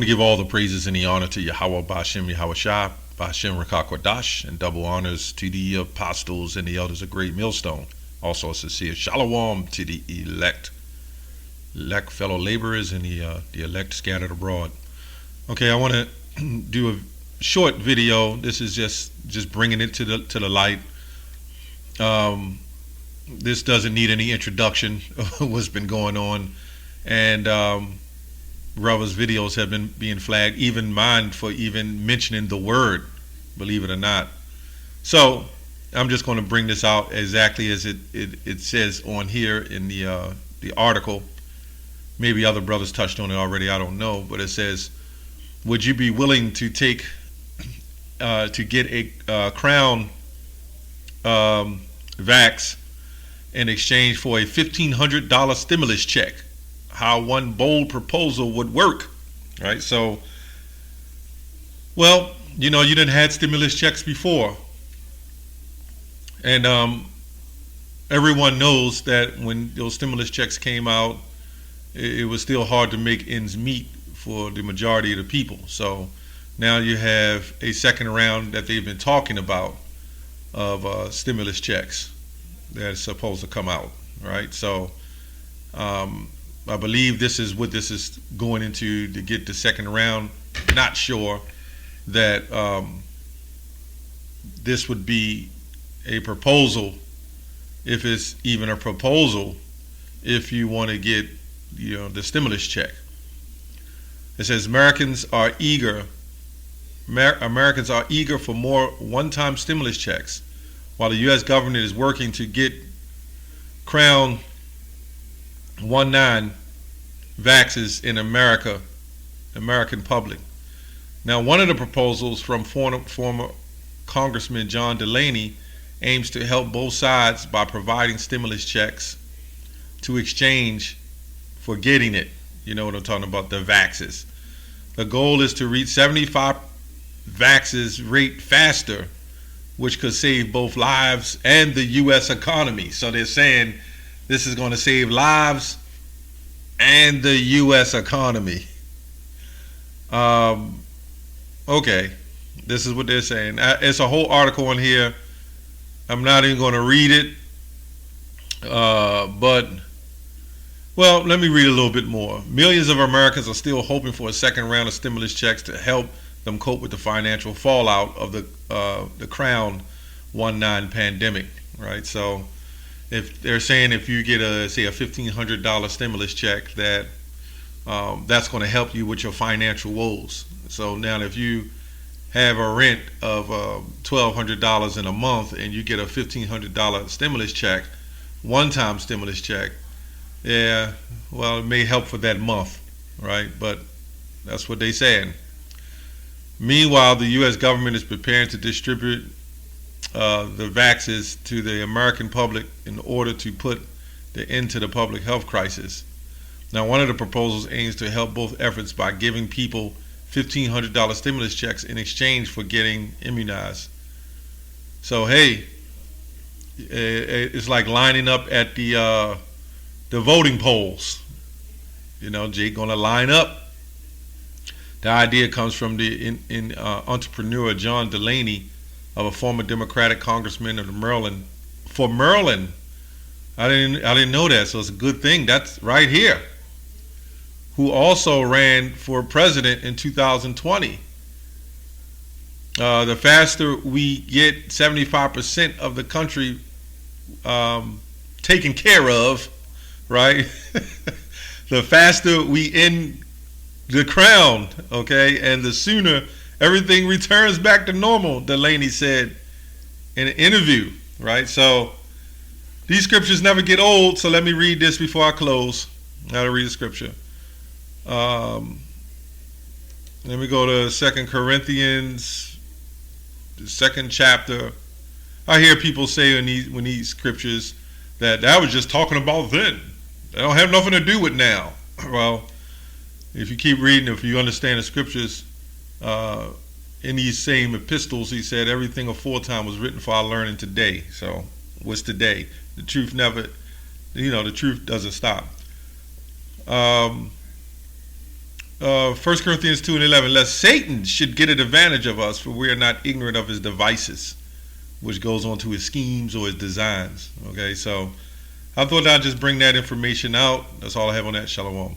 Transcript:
to give all the praises and the honor to Yahweh Bashem Yahweh Shah, Bashem Rakakwadash, and double honors to the apostles and the elders of Great Millstone. Also a sincere shalom to the elect fellow laborers and the elect scattered abroad. Okay, I want to do a short video. This is just bringing it to the light. This doesn't need any introduction of what's been going on, and brothers' videos have been being flagged, even mine, for even mentioning the word, believe it or not. So I'm just going to bring this out exactly as it says on here in the article. Maybe other brothers touched on it already, I don't know, but it says, would you be willing to take to get a crown vax in exchange for a $1,500 stimulus check? How one bold proposal would work, right? So, well, you done had stimulus checks before, and everyone knows that when those stimulus checks came out, it was still hard to make ends meet for the majority of the people. So now you have a second round that they've been talking about of stimulus checks that's supposed to come out, right? So I believe this is what this is going into to get the second round. Not sure that this would be a proposal, if it's even a proposal, if you want to get the stimulus check. It says Americans are eager for more one-time stimulus checks, while the U.S. government is working to get Crown 19 vaxes in American public. Now, one of the proposals from former Congressman John Delaney aims to help both sides by providing stimulus checks to exchange for getting it. You know what I'm talking about, the vaxes. The goal is to reach 75 vaxes rate faster, which could save both lives and the U.S. economy. So they're saying this is going to save lives and the U.S. economy. Okay, this is what they're saying. It's a whole article on here. I'm not even going to read it, but well, let me read a little bit more. Millions of Americans are still hoping for a second round of stimulus checks to help them cope with the financial fallout of the Crown 19 pandemic, right? So if they're saying if you get a $1,500 stimulus check, that that's going to help you with your financial woes. So now if you have a rent of $1,200 in a month and you get a $1,500 stimulus check, one-time stimulus check, yeah, well, it may help for that month, right? But that's what they're saying. Meanwhile, the U.S. government is preparing to distribute the vaxes to the American public in order to put the end to the public health crisis. Now, one of the proposals aims to help both efforts by giving people $1,500 stimulus checks in exchange for getting immunized. So, hey, it's like lining up at the voting polls. Jake gonna line up. The idea comes from the entrepreneur John Delaney, of a former Democratic congressman of Maryland. For Maryland, I didn't know that, so it's a good thing. That's right here. Who also ran for president in 2020. The faster we get 75% of the country taken care of, right? The faster we end the crown, okay, and the sooner everything returns back to normal, Delaney said in an interview, right? So these scriptures never get old, so let me read this before I close. Now to read the scripture. Let me go to 2 Corinthians, the 2nd chapter. I hear people say when these scriptures that was just talking about then. They don't have nothing to do with now. Well, if you keep reading, if you understand the scriptures, in these same epistles, he said everything aforetime was written for our learning today. So what's today? The truth never, the truth doesn't stop. 1 Corinthians 2 and 11, lest Satan should get an advantage of us, for we are not ignorant of his devices, which goes on to his schemes or his designs. Okay, so I thought I'd just bring that information out. That's all I have on that. Shalom.